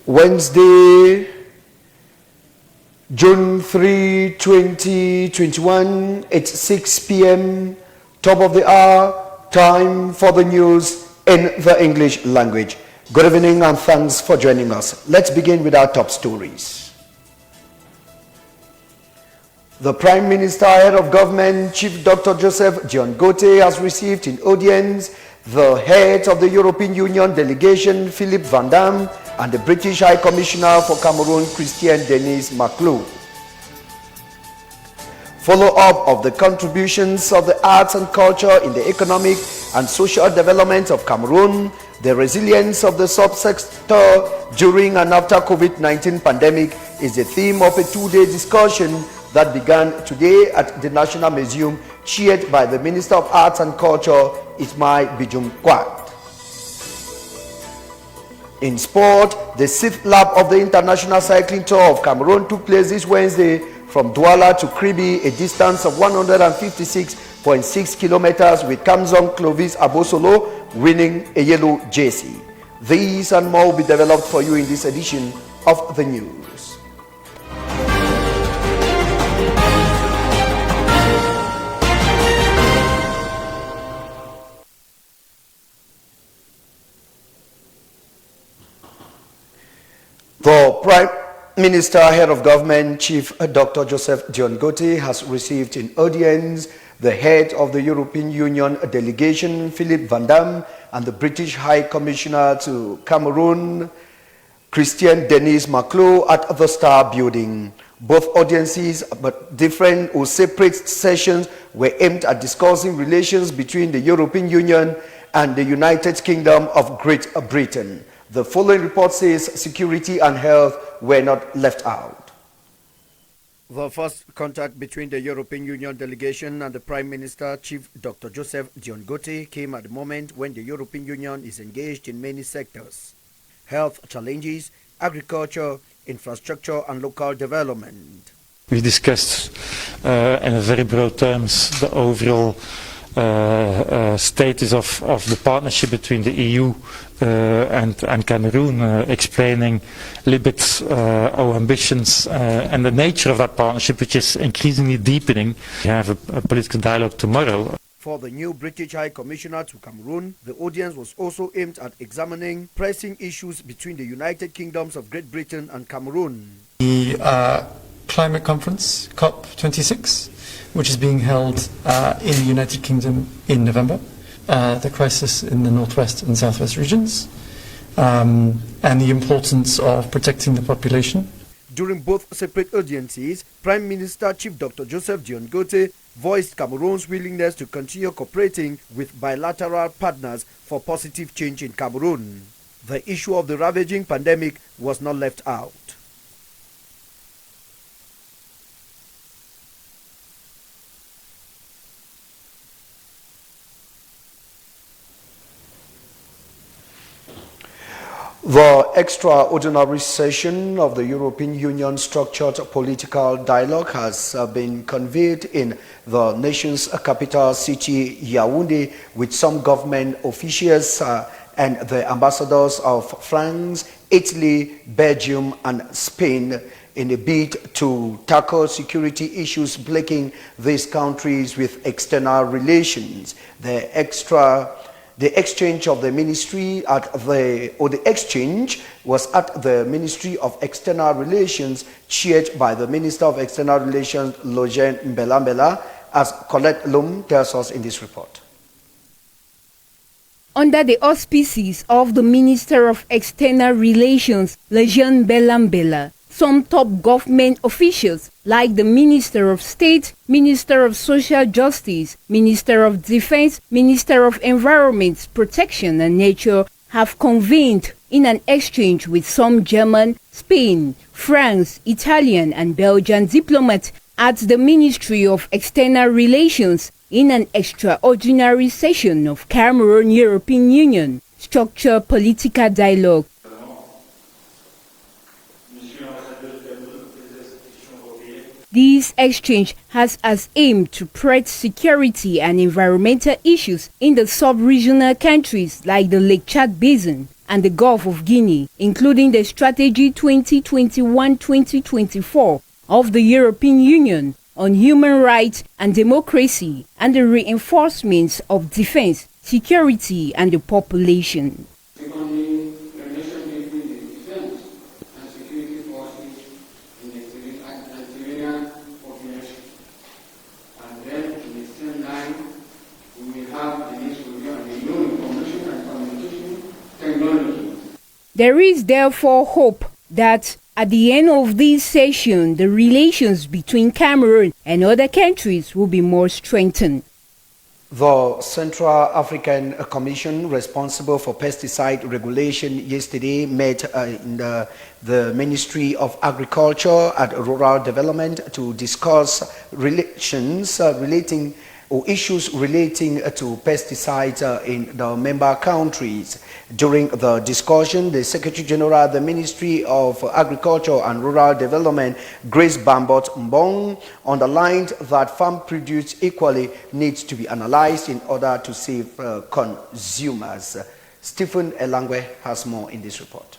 Wednesday, June 3, 2021, it's 6 p.m., top of the hour, time for the news in the English language. Good evening and thanks for joining us. Let's begin with our top stories. The Prime Minister, Head of Government, Chief Dr. Joseph Dion Gote, has received in audience the head of the European Union delegation, Philippe Van Damme, and the British High Commissioner for Cameroon, Christian Denis Maclou. Follow-up of the contributions of the arts and culture in the economic and social development of Cameroon, the resilience of the subsector during and after COVID-19 pandemic is the theme of a two-day discussion that began today at the National Museum, chaired by the Minister of Arts and Culture, Ismail Bijum Kwat. In sport, the 6th lap of the International Cycling Tour of Cameroon took place this Wednesday from Douala to Kribi, a distance of 156.6 kilometers, with Kamzong Clovis Abosolo winning a yellow jersey. These and more will be developed for you in this edition of the news. The Prime Minister, Head of Government, Chief Dr. Joseph Dion Gote, has received in audience the head of the European Union delegation, Philippe Van Damme, and the British High Commissioner to Cameroon, Christian Denis Maclou, at the Star Building. Both audiences, but different or separate sessions, were aimed at discussing relations between the European Union and the United Kingdom of Great Britain. The following report says security and health were not left out. The first contact between the European Union delegation and the Prime Minister, Chief Dr. Joseph Dion Gote, came at the moment when the European Union is engaged in many sectors: health challenges, agriculture, infrastructure and local development. We discussed in very broad terms the overall status of the partnership between the EU and Cameroon, explaining a little bit our ambitions and the nature of that partnership, which is increasingly deepening. We have a political dialogue tomorrow. For the new British High Commissioner to Cameroon, the audience was also aimed at examining pressing issues between the United Kingdoms of Great Britain and Cameroon. The climate conference, COP26, which is being held in the United Kingdom in November, the crisis in the northwest and southwest regions, and the importance of protecting the population. During both separate audiences, Prime Minister Chief Dr. Joseph Dion Gote voiced Cameroon's willingness to continue cooperating with bilateral partners for positive change in Cameroon. The issue of the ravaging pandemic was not left out. The extraordinary session of the European Union Structured Political Dialogue has been convened in the nation's capital city, Yaoundé, with some government officials and the ambassadors of France, Italy, Belgium, and Spain in a bid to tackle security issues plaguing these countries with external relations. The exchange of the ministry the exchange was at the Ministry of External Relations, chaired by the Minister of External Relations, Lojen Mbelambela, as Colette Lum tells us in this report. Under the auspices of the Minister of External Relations, Lojen Mbelambela, some top government officials like the Minister of State, Minister of Social Justice, Minister of Defense, Minister of Environment, Protection and Nature have convened in an exchange with some German, Spain, France, Italian and Belgian diplomats at the Ministry of External Relations in an extraordinary session of Cameroon European Union Structured Political Dialogue. This exchange has as aim to press security and environmental issues in the sub-regional countries like the Lake Chad Basin and the Gulf of Guinea, including the Strategy 2021-2024 of the European Union on human rights and democracy, and the reinforcement of defense, security, and the population. Secondly, the relation between the defense and security forces in the civilian population. And then, in the same line, we will have the next review on the new information and communication technology. There is therefore hope that at the end of this session, the relations between Cameroon and other countries will be more strengthened. The Central African Commission responsible for pesticide regulation yesterday met in the Ministry of Agriculture and Rural Development to discuss issues relating to pesticides in the member countries. During the discussion, the Secretary General of the Ministry of Agriculture and Rural Development, Grace Bambot-Mbong, underlined that farm produce equally needs to be analyzed in order to save consumers. Stephen Elangwe has more in this report.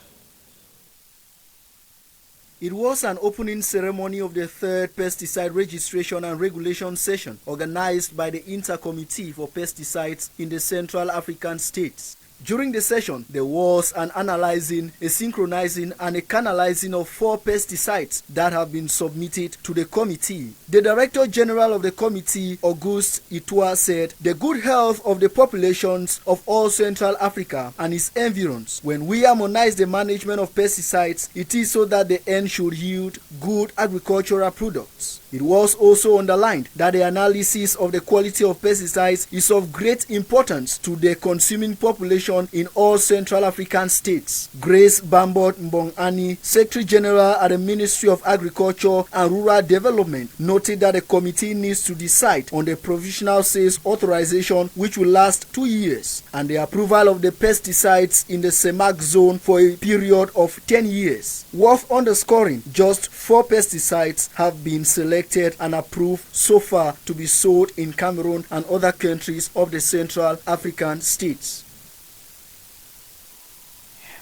It was an opening ceremony of the third pesticide registration and regulation session organized by the Intercommittee for Pesticides in the Central African states. During the session, there was an analyzing, a synchronizing, and a canalizing of 4 pesticides that have been submitted to the committee. The Director General of the committee, Auguste Itua, said the good health of the populations of all Central Africa and its environs. When we harmonize the management of pesticides, it is so that the end should yield good agricultural products. It was also underlined that the analysis of the quality of pesticides is of great importance to the consuming population in all Central African states. Grace Bambot-Mbong, Secretary General at the Ministry of Agriculture and Rural Development, noted that the committee needs to decide on the provisional sales authorization, which will last 2 years, and the approval of the pesticides in the CEMAC zone for a period of 10 years. Worth underscoring, just 4 pesticides have been selected and approved so far to be sold in Cameroon and other countries of the Central African states.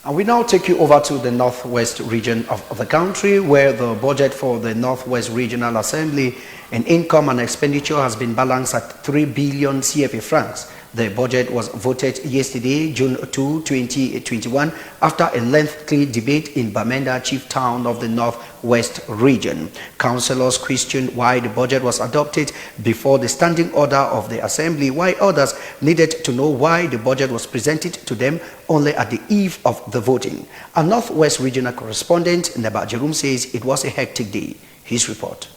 And we now take you over to the northwest region of the country, where the budget for the Northwest Regional Assembly in income and expenditure has been balanced at 3 billion CFA francs. The budget was voted yesterday, June 2, 2021, after a lengthy debate in Bamenda, chief town of the Northwest region. Councillors questioned why the budget was adopted before the standing order of the Assembly, while others needed to know why the budget was presented to them only at the eve of the voting. Our Northwest regional correspondent, Neba Jerome, says it was a hectic day. His report.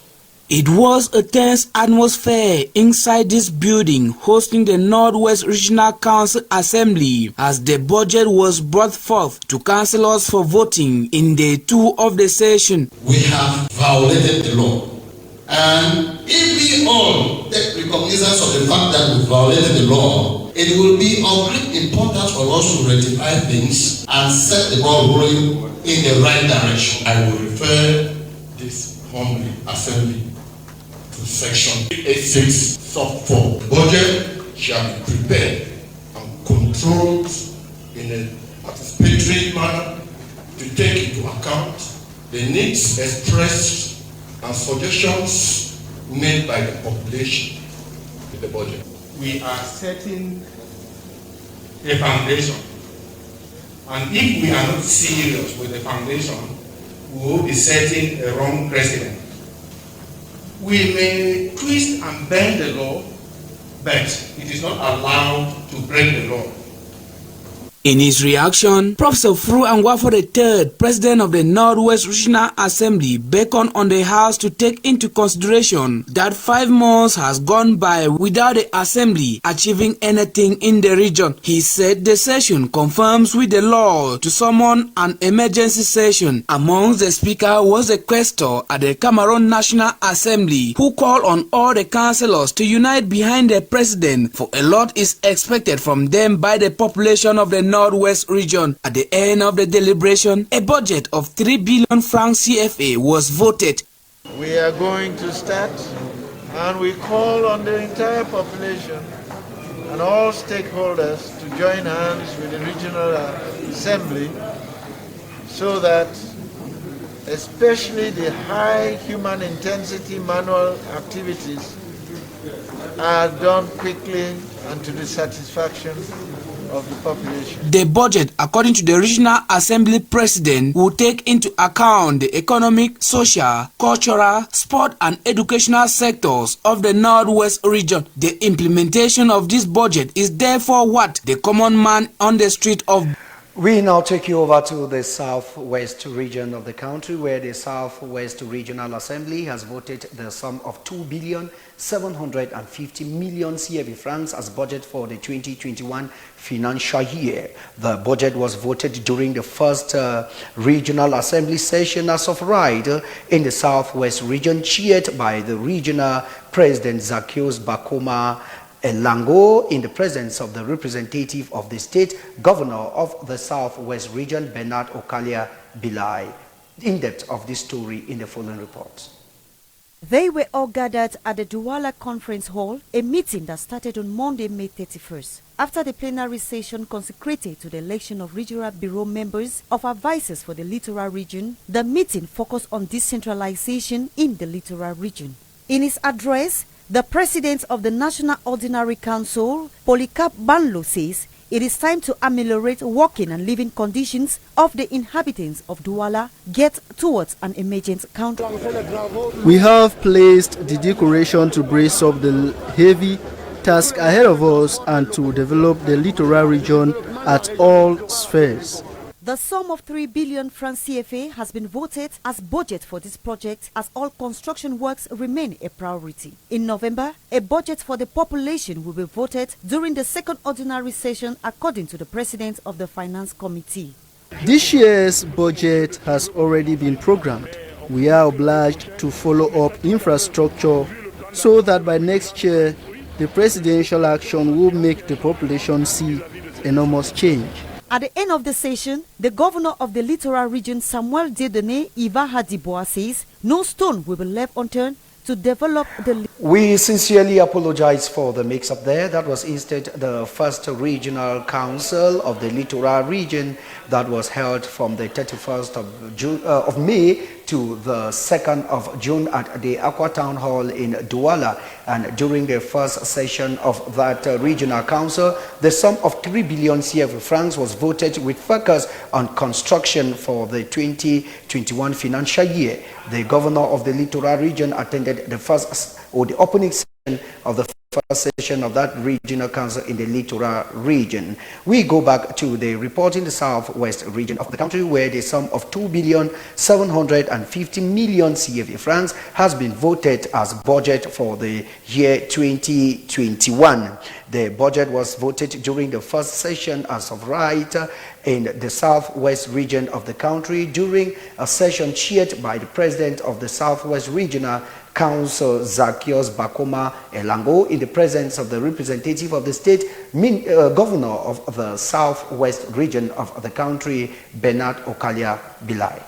It was a tense atmosphere inside this building hosting the Northwest Regional Council Assembly as the budget was brought forth to councillors for voting in day 2 of the session. We have violated the law, and if we all take recognizance of the fact that we violated the law, it will be of great importance for us to rectify things and set the ball rolling in the right direction. I will refer this humbly assembly to section 86 sub 4. The budget shall be prepared and controlled in a participatory manner to take into account the needs expressed and suggestions made by the population in the budget. We are setting a foundation, and if we are not serious with the foundation, we will be setting a wrong precedent. We may twist and bend the law, but it is not allowed to break the law. In his reaction, Professor Fru Anwafo III, President of the Northwest Regional Assembly, beckoned on the House to take into consideration that 5 months has gone by without the Assembly achieving anything in the region. He said the session confirms with the law to summon an emergency session. Amongst the speaker was the questor at the Cameroon National Assembly, who called on all the councillors to unite behind the President, for a lot is expected from them by the population of the Northwest region. At the end of the deliberation, a budget of 3 billion francs CFA was voted. We are going to start, and we call on the entire population and all stakeholders to join hands with the regional assembly so that especially the high human intensity manual activities are done quickly and to the satisfaction of the population. The budget, according to the Regional Assembly President, will take into account the economic, social, cultural, sport and educational sectors of the Northwest region. The implementation of this budget is therefore what the common man on the street of. We now take you over to the southwest region of the country, where the Southwest Regional Assembly has voted the sum of 2,750,000,000 CFA francs as budget for the 2021 financial year. The budget was voted during the first Regional Assembly session as of right in the Southwest region, chaired by the Regional President Zacchaeus Bakoma Elango, in the presence of the representative of the state, Governor of the Southwest region, Bernard Okalia Bilai. In depth of this story in the following report. They were all gathered at the Douala Conference Hall, a meeting that started on Monday, May 31st. After the plenary session consecrated to the election of regional bureau members of advisors for the littoral region, the meeting focused on decentralization in the littoral region. In his address, the president of the National Ordinary Council, Polycarp Banlo, says it is time to ameliorate working and living conditions of the inhabitants of Douala, get towards an emergent country. We have placed the decoration to brace up the heavy task ahead of us and to develop the littoral region at all spheres. The sum of 3 billion francs CFA has been voted as budget for this project, as all construction works remain a priority. In November, a budget for the population will be voted during the second ordinary session, according to the president of the Finance Committee. This year's budget has already been programmed. We are obliged to follow up infrastructure so that by next year, the presidential action will make the population see enormous change. At the end of the session, the governor of the littoral region, Samuel Dedene Ivaha Diboa, says no stone will be left unturned to develop the... We sincerely apologize for the mix-up there. That was instead the first regional council of the littoral region that was held from the 31st of May to the 2nd of June at the Aqua Town Hall in Douala. And during the first session of that regional council, the sum of 3 billion CFA francs was voted with focus on construction for the 2021 financial year. The governor of the littoral region attended the first or the opening session of the first session of that regional council in the littoral region. We go back to the report in the southwest region of the country, where the sum of 2,750,000,000 CFA francs has been voted as budget for the year 2021. The budget was voted during the first session as of right in the southwest region of the country, during a session chaired by the president of the Southwest Regional Council, Zacchaeus Bakoma Elango, in the presence of the representative of the state, governor of the Southwest region of the country, Bernard Okalia Bilai.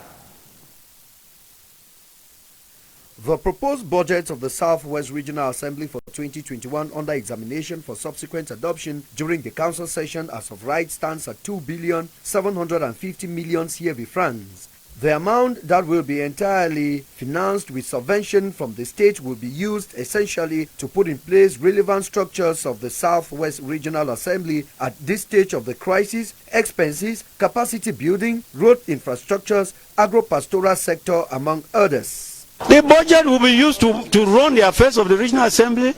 The proposed budget of the Southwest Regional Assembly for 2021 under examination for subsequent adoption during the council session as of right stands at 2,750,000,000 CFA francs. The amount that will be entirely financed with subvention from the state will be used essentially to put in place relevant structures of the Southwest Regional Assembly at this stage of the crisis: expenses, capacity building, road infrastructures, agro-pastoral sector, among others. The budget will be used to run the affairs of the Regional Assembly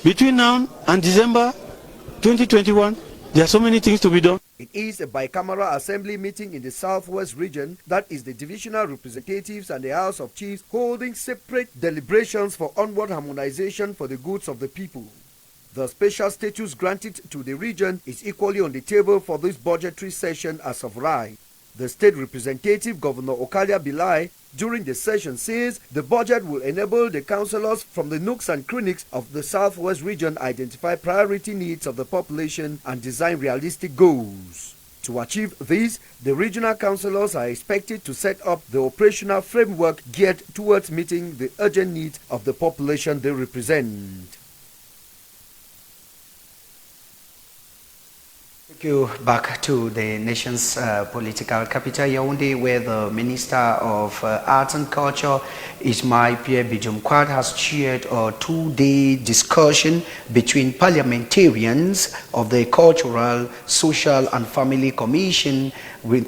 between now and December 2021. There are so many things to be done. It is a bicameral assembly meeting in the Southwest region, that is the divisional representatives and the House of Chiefs, holding separate deliberations for onward harmonization for the goods of the people. The special status granted to the region is equally on the table for this budgetary session as of right. The state representative, Governor Okalia Bilai, during the session says the budget will enable the councillors from the nooks and crannies of the Southwest region identify priority needs of the population and design realistic goals. To achieve this, the regional councillors are expected to set up the operational framework geared towards meeting the urgent needs of the population they represent. Back to the nation's political capital, Yaoundé, where the Minister of Arts and Culture, Ismail Pierre Bijumkwad, has chaired a two-day discussion between parliamentarians of the Cultural, Social and Family Commission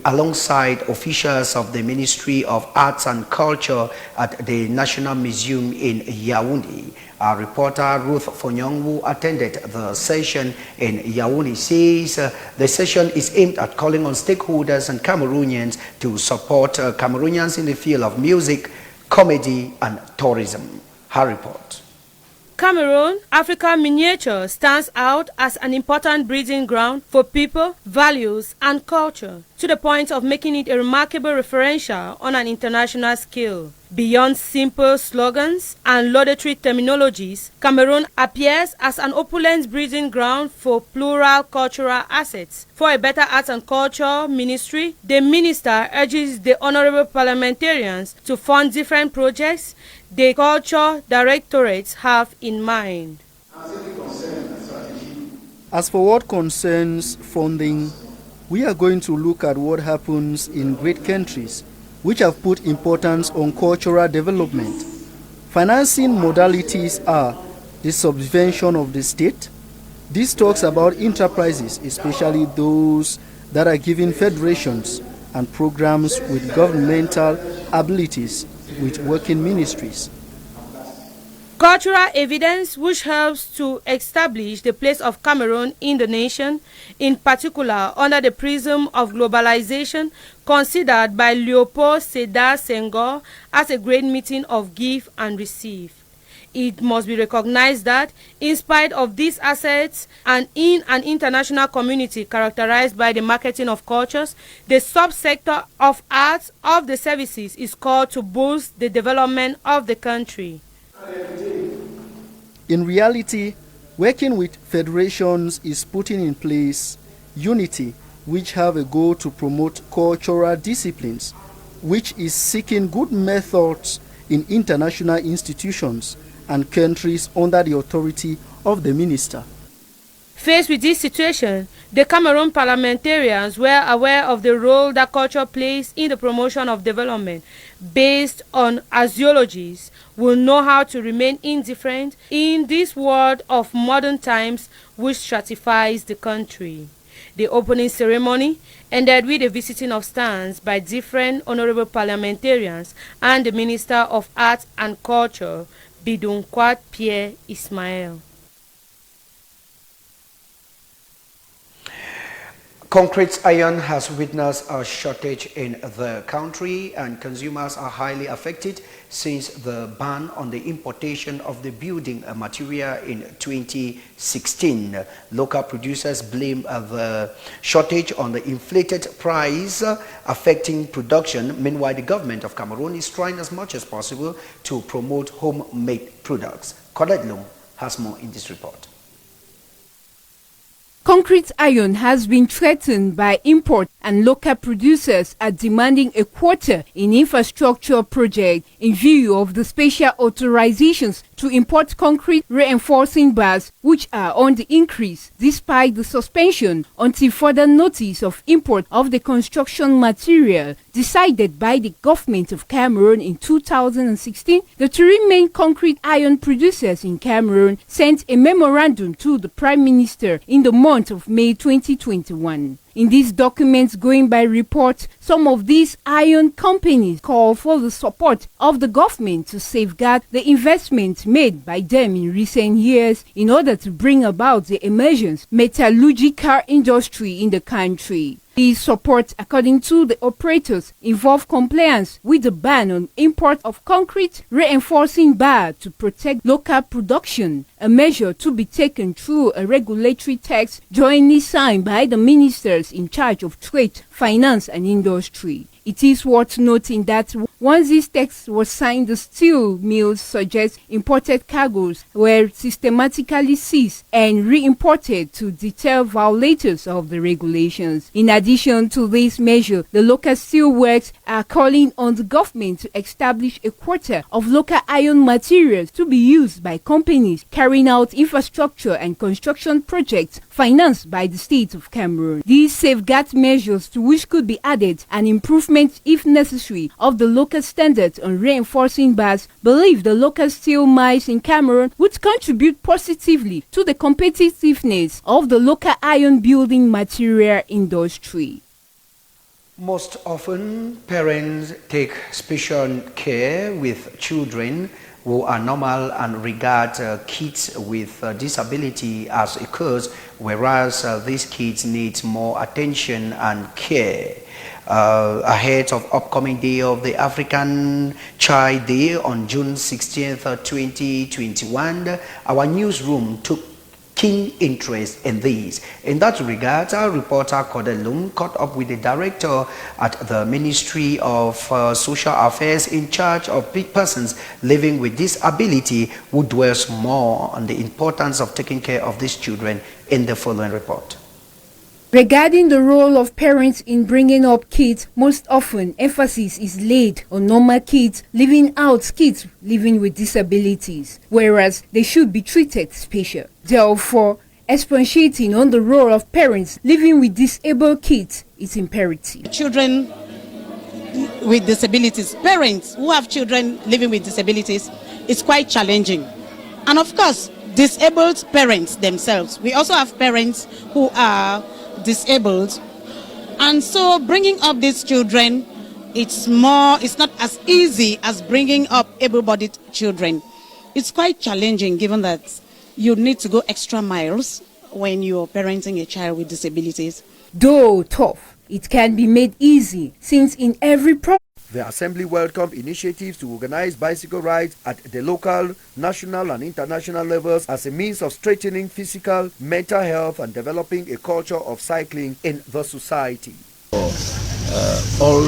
alongside officials of the Ministry of Arts and Culture at the National Museum in Yaoundé. Our reporter Ruth Fonyong, who attended the session in Yaoundé, says the session is aimed at calling on stakeholders and Cameroonians to support Cameroonians in the field of music, comedy and tourism. Her report. Cameroon, Africa miniature, stands out as an important breeding ground for people, values and culture, to the point of making it a remarkable referential on an international scale. Beyond simple slogans and laudatory terminologies, Cameroon appears as an opulent breeding ground for plural cultural assets. For a better arts and culture ministry, the minister urges the honorable parliamentarians to fund different projects the culture directorates have in mind. As for what concerns funding, we are going to look at what happens in great countries which have put importance on cultural development. Financing modalities are the subvention of the state. This talks about enterprises, especially those that are given federations and programs with governmental abilities with working ministries. Cultural evidence which helps to establish the place of Cameroon in the nation, in particular under the prism of globalization, considered by Leopold Sédar Senghor as a great meeting of give and receive. It must be recognized that, in spite of these assets and in an international community characterized by the marketing of cultures, the subsector of arts of the services is called to boost the development of the country. In reality, working with federations is putting in place unity, which have a goal to promote cultural disciplines, which is seeking good methods in international institutions and countries under the authority of the minister. Faced with this situation, the Cameroon parliamentarians were aware of the role that culture plays in the promotion of development. Based on axiologies, will know how to remain indifferent in this world of modern times which stratifies the country. The opening ceremony ended with a visiting of stands by different honorable parliamentarians and the Minister of Arts and Culture, Bijumkwad Pierre Ismail. Concrete iron has witnessed a shortage in the country, and consumers are highly affected since the ban on the importation of the building material in 2016. Local producers blame the shortage on the inflated price affecting production. Meanwhile, the government of Cameroon is trying as much as possible to promote homemade products. Colette Lung has more in this report. Concrete iron has been threatened by import, and local producers are demanding a quota in infrastructure projects in view of the special authorizations to import concrete reinforcing bars, which are on the increase despite the suspension until further notice of import of the construction material decided by the government of Cameroon in 2016. The three main concrete iron producers in Cameroon sent a memorandum to the Prime Minister in the month of May 2021. In these documents, going by report, some of these iron companies call for the support of the government to safeguard the investments made by them in recent years in order to bring about the emergence metallurgical industry in the country. These support, according to the operators, involve compliance with the ban on import of concrete reinforcing bar to protect local production, a measure to be taken through a regulatory text jointly signed by the ministers in charge of trade, finance and industry. It is worth noting that once this text was signed, the steel mills suggest imported cargoes were systematically seized and re-imported to deter violators of the regulations. In addition to this measure, the local steel works are calling on the government to establish a quota of local iron materials to be used by companies carrying carrying out infrastructure and construction projects financed by the state of Cameroon. These safeguard measures, to which could be added an improvement, if necessary, of the local standards on reinforcing bars, believe the local steel mines in Cameroon would contribute positively to the competitiveness of the local iron building material industry. Most often, parents take special care with children who are normal and regard kids with disability as a curse, whereas these kids need more attention and care. Ahead of upcoming day of the African Child Day on June 16th, 2021, our newsroom took keen interest in these. In that regard, our reporter Kodelum caught up with the director at the Ministry of Social Affairs in charge of persons living with disability, who dwells more on the importance of taking care of these children in the following report. Regarding the role of parents in bringing up kids, most often emphasis is laid on normal kids, leaving out kids living with disabilities, whereas they should be treated special. Therefore, expatiating on the role of parents living with disabled kids is imperative. Children with disabilities, parents who have children living with disabilities, is quite challenging. And of course, disabled parents themselves. We also have parents who are disabled, and so bringing up these children, it's not as easy as bringing up able-bodied children. It's quite challenging, given that you need to go extra miles when you're parenting a child with disabilities. Though tough, it can be made easy, since in every The Assembly welcomed initiatives to organize bicycle rides at the local, national and international levels as a means of strengthening physical, mental health and developing a culture of cycling in the society. All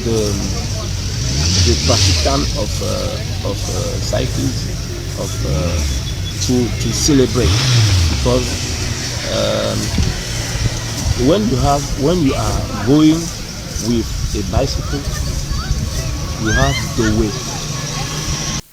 the practitioners of cycling to celebrate, because when you are going with a bicycle, you have the way.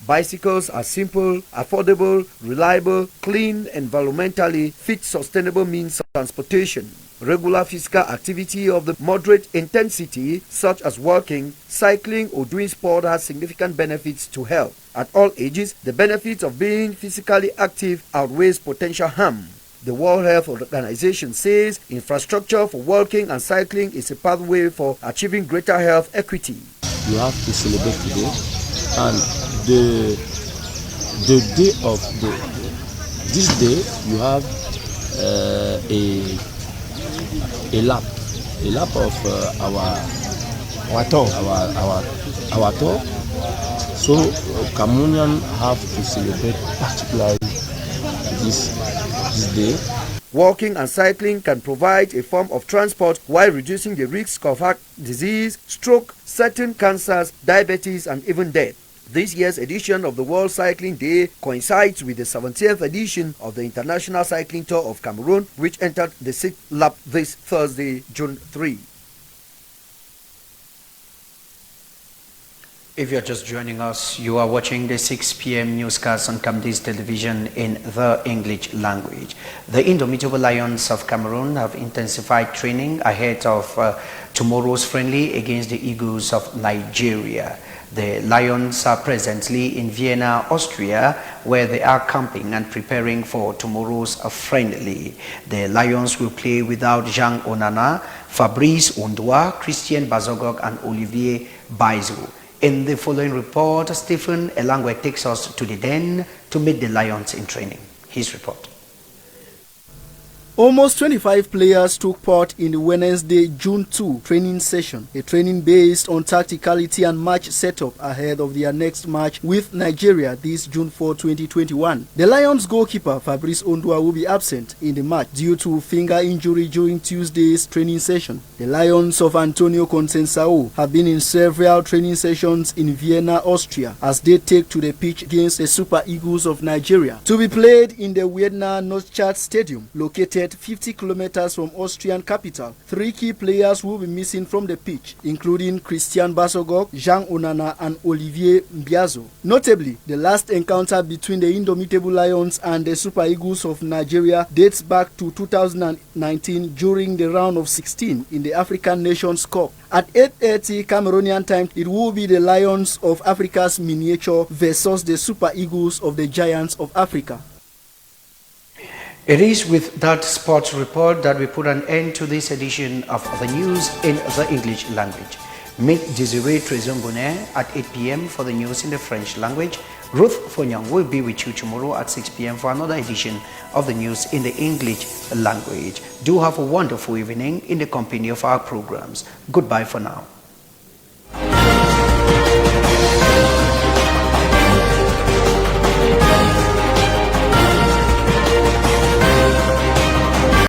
Bicycles are simple, affordable, reliable, clean, environmentally fit, sustainable means of transportation. Regular physical activity of the moderate intensity, such as walking, cycling or doing sport, has significant benefits to health. At all ages, the benefits of being physically active outweighs potential harm. The World Health Organization says infrastructure for walking and cycling is a pathway for achieving greater health equity. You have to celebrate today, and the day of this day you have a lap of our tour. So Cameroonians have to celebrate particularly this day. Walking and cycling can provide a form of transport while reducing the risk of heart disease, stroke, certain cancers, diabetes and even death. This year's edition of the World Cycling Day coincides with the 70th edition of the International Cycling Tour of Cameroon, which entered the 6th lap this Thursday, June 3. If you're just joining us, you are watching the 6 p.m. newscast on Camden's television in the English language. The Indomitable Lions of Cameroon have intensified training ahead of tomorrow's friendly against the Eagles of Nigeria. The Lions are presently in Vienna, Austria, where they are camping and preparing for tomorrow's friendly. The Lions will play without Jean Onana, Fabrice Ondoa, Christian Bazogok and Olivier Baizo. In the following report, Stephen Elangwe takes us to the den to meet the Lions in training. His report. Almost 25 players took part in the Wednesday, June 2 training session, a training based on tacticality and match setup ahead of their next match with Nigeria this June 4, 2021. The Lions goalkeeper Fabrice Ondoa will be absent in the match due to finger injury during Tuesday's training session. The Lions of Antonio Conceição have been in several training sessions in Vienna, Austria, as they take to the pitch against the Super Eagles of Nigeria, to be played in the Vienna Noordstad Stadium, located located 50 kilometers from Austrian capital. 3 key players will be missing from the pitch, including Christian Basogok, Jean Onana and Olivier Mbiazo. Notably, the last encounter between the Indomitable Lions and the Super Eagles of Nigeria dates back to 2019 during the round of 16 in the African Nations Cup. At 8:30 Cameroonian time, it will be the Lions of Africa's miniature versus the Super Eagles of the Giants of Africa. It is with that sports report that we put an end to this edition of the news in the English language. Meet Desiree Trezon-Bonnet at 8 p.m. for the news in the French language. Ruth Fonyang will be with you tomorrow at 6 p.m. for another edition of the news in the English language. Do have a wonderful evening in the company of our programs. Goodbye for now.